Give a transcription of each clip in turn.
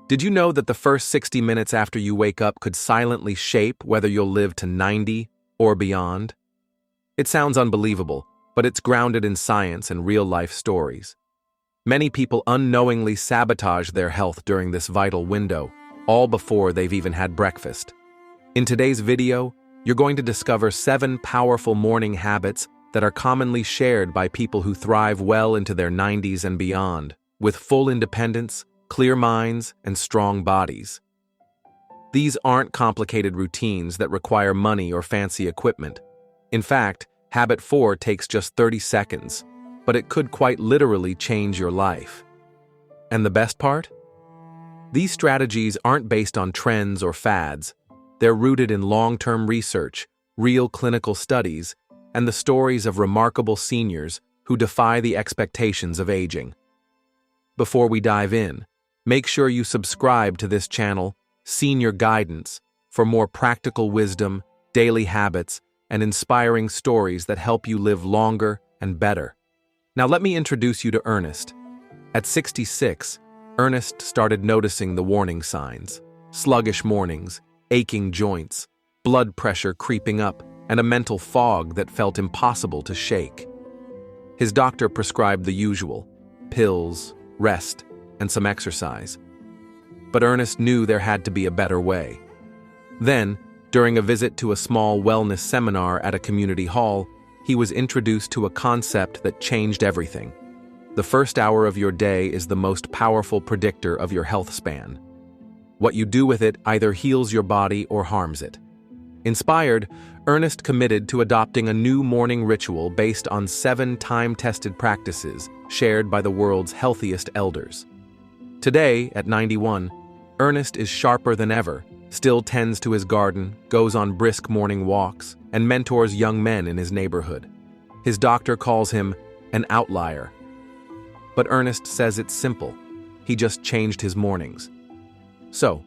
Did you know that the first 60 minutes after you wake up could silently shape whether you'll live to 90 or beyond? It sounds unbelievable, but it's grounded in science and real-life stories. Many people unknowingly sabotage their health during this vital window, all before they've even had breakfast. In today's video, you're going to discover 7 powerful morning habits that are commonly shared by people who thrive well into their 90s and beyond, with full independence, clear minds, and strong bodies. These aren't complicated routines that require money or fancy equipment. In fact, Habit 4 takes just 30 seconds, but it could quite literally change your life. And the best part? These strategies aren't based on trends or fads. They're rooted in long-term research, real clinical studies, and the stories of remarkable seniors who defy the expectations of aging. Before we dive in, make sure you subscribe to this channel, Senior Guidance, for more practical wisdom, daily habits, and inspiring stories that help you live longer and better. Now let me introduce you to Ernest. At 66, Ernest started noticing the warning signs: sluggish mornings, aching joints, blood pressure creeping up, and a mental fog that felt impossible to shake. His doctor prescribed the usual: pills, rest, and some exercise. But Ernest knew there had to be a better way. Then, during a visit to a small wellness seminar at a community hall, he was introduced to a concept that changed everything. The first hour of your day is the most powerful predictor of your health span. What you do with it either heals your body or harms it. Inspired, Ernest committed to adopting a new morning ritual based on 7 time-tested practices shared by the world's healthiest elders. Today, at 91, Ernest is sharper than ever, still tends to his garden, goes on brisk morning walks, and mentors young men in his neighborhood. His doctor calls him an outlier. But Ernest says it's simple. He just changed his mornings. So,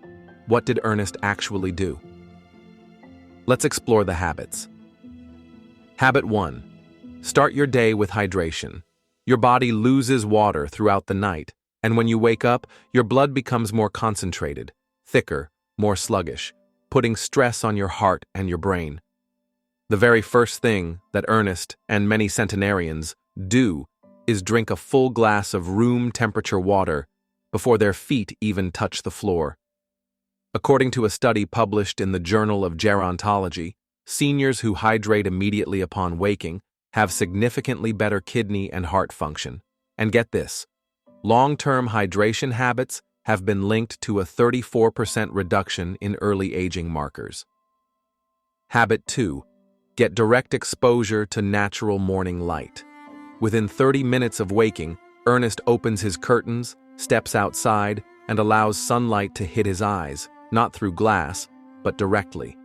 what did Ernest actually do? Let's explore the habits. Habit 1. Start your day with hydration. Your body loses water throughout the night, and when you wake up, your blood becomes more concentrated, thicker, more sluggish, putting stress on your heart and your brain. The very first thing that Ernest and many centenarians do is drink a full glass of room-temperature water before their feet even touch the floor. According to a study published in the Journal of Gerontology, seniors who hydrate immediately upon waking have significantly better kidney and heart function. And get this, long-term hydration habits have been linked to a 34% reduction in early aging markers. Habit 2. Get direct exposure to natural morning light. Within 30 minutes of waking, Ernest opens his curtains, steps outside, and allows sunlight to hit his eyes, not through glass, but directly.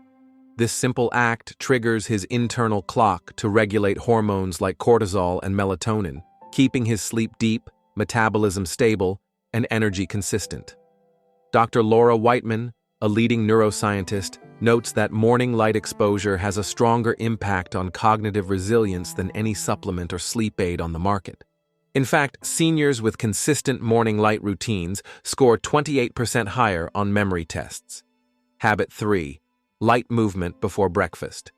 This simple act triggers his internal clock to regulate hormones like cortisol and melatonin, keeping his sleep deep, metabolism stable, and energy consistent. Dr. Laura Whiteman, a leading neuroscientist, notes that morning light exposure has a stronger impact on cognitive resilience than any supplement or sleep aid on the market. In fact, seniors with consistent morning light routines score 28% higher on memory tests. Habit 3. Light movement before breakfast.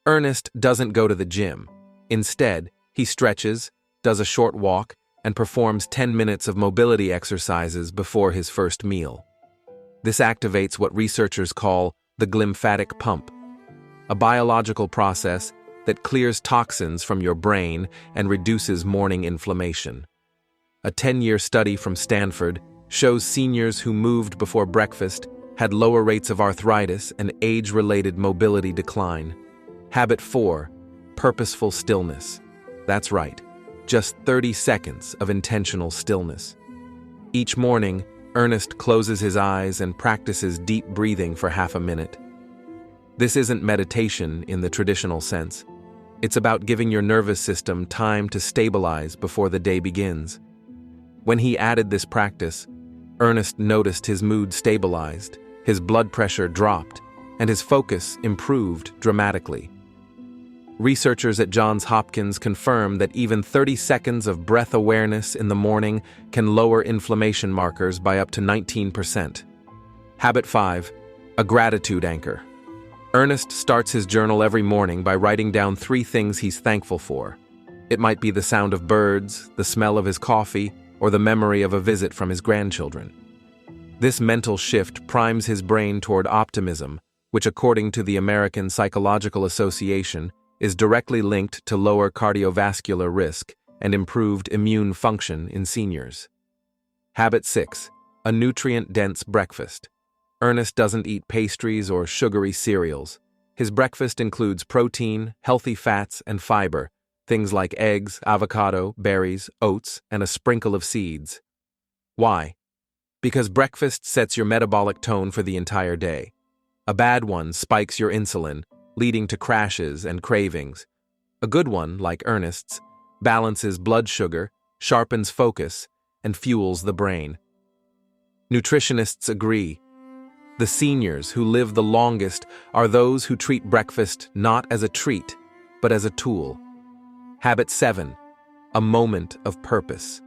Ernest doesn't go to the gym. Instead, he stretches, does a short walk, and performs 10 minutes of mobility exercises before his first meal. This activates what researchers call the glymphatic pump, a biological process that clears toxins from your brain and reduces morning inflammation. A 10-year study from Stanford shows seniors who moved before breakfast had lower rates of arthritis and age-related mobility decline. Habit 4. Purposeful stillness. That's right. Just 30 seconds of intentional stillness. Each morning, Ernest closes his eyes and practices deep breathing for half a minute. This isn't meditation in the traditional sense. It's about giving your nervous system time to stabilize before the day begins. When he added this practice, Ernest noticed his mood stabilized, his blood pressure dropped, and his focus improved dramatically. Researchers at Johns Hopkins confirm that even 30 seconds of breath awareness in the morning can lower inflammation markers by up to 19%. Habit 5. A gratitude anchor. Ernest starts his journal every morning by writing down 3 things he's thankful for. It might be the sound of birds, the smell of his coffee, or the memory of a visit from his grandchildren. This mental shift primes his brain toward optimism, which, according to the American Psychological Association, is directly linked to lower cardiovascular risk and improved immune function in seniors. Habit 6. A nutrient-dense breakfast. Ernest doesn't eat pastries or sugary cereals. His breakfast includes protein, healthy fats, and fiber, things like eggs, avocado, berries, oats, and a sprinkle of seeds. Why? Because breakfast sets your metabolic tone for the entire day. A bad one spikes your insulin, leading to crashes and cravings. A good one, like Ernest's, balances blood sugar, sharpens focus, and fuels the brain. Nutritionists agree. The seniors who live the longest are those who treat breakfast not as a treat, but as a tool. Habit 7. A moment of purpose.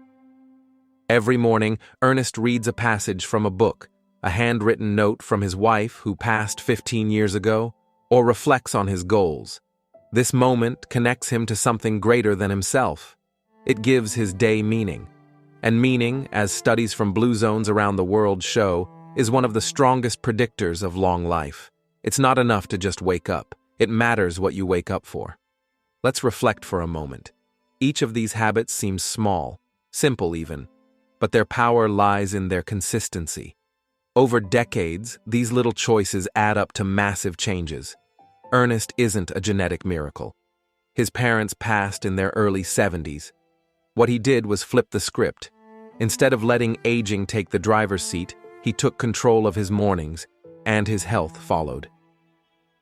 Every morning, Ernest reads a passage from a book, a handwritten note from his wife who passed 15 years ago, or reflects on his goals. This moment connects him to something greater than himself. It gives his day meaning. And meaning, as studies from blue zones around the world show, is one of the strongest predictors of long life. It's not enough to just wake up. It matters what you wake up for. Let's reflect for a moment. Each of these habits seems small, simple even, but their power lies in their consistency. Over decades, these little choices add up to massive changes. Ernest isn't a genetic miracle. His parents passed in their early 70s. What he did was flip the script. Instead of letting aging take the driver's seat, he took control of his mornings, and his health followed.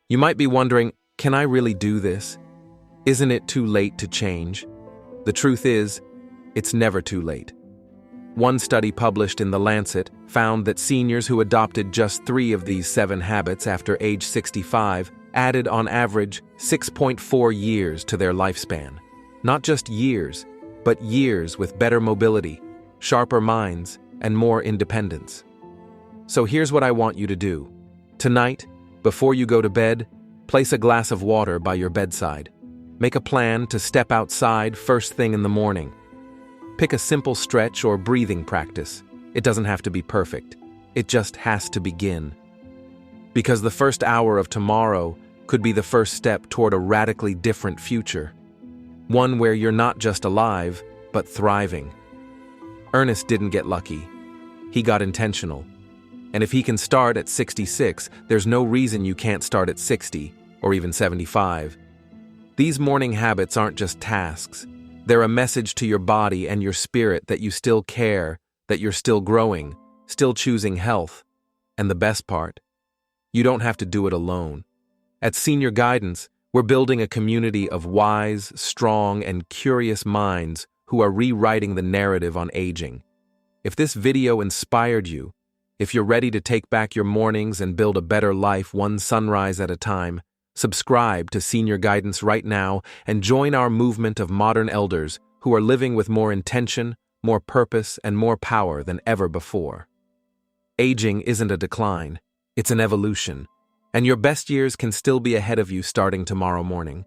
You might be wondering, can I really do this? Isn't it too late to change? The truth is, it's never too late. One study published in The Lancet found that seniors who adopted just 3 of these 7 habits after age 65 added on average 6.4 years to their lifespan. Not just years, but years with better mobility, sharper minds, and more independence. So here's what I want you to do. Tonight, before you go to bed, place a glass of water by your bedside. Make a plan to step outside first thing in the morning. Pick a simple stretch or breathing practice. It doesn't have to be perfect. It just has to begin. Because the first hour of tomorrow could be the first step toward a radically different future. One where you're not just alive, but thriving. Ernest didn't get lucky. He got intentional. And if he can start at 66, there's no reason you can't start at 60 or even 75. These morning habits aren't just tasks. They're a message to your body and your spirit that you still care, that you're still growing, still choosing health. And the best part, you don't have to do it alone. At Senior Guidance, we're building a community of wise, strong, and curious minds who are rewriting the narrative on aging. If this video inspired you, if you're ready to take back your mornings and build a better life one sunrise at a time, subscribe to Senior Guidance right now and join our movement of modern elders who are living with more intention, more purpose, and more power than ever before. Aging isn't a decline, it's an evolution, and your best years can still be ahead of you starting tomorrow morning.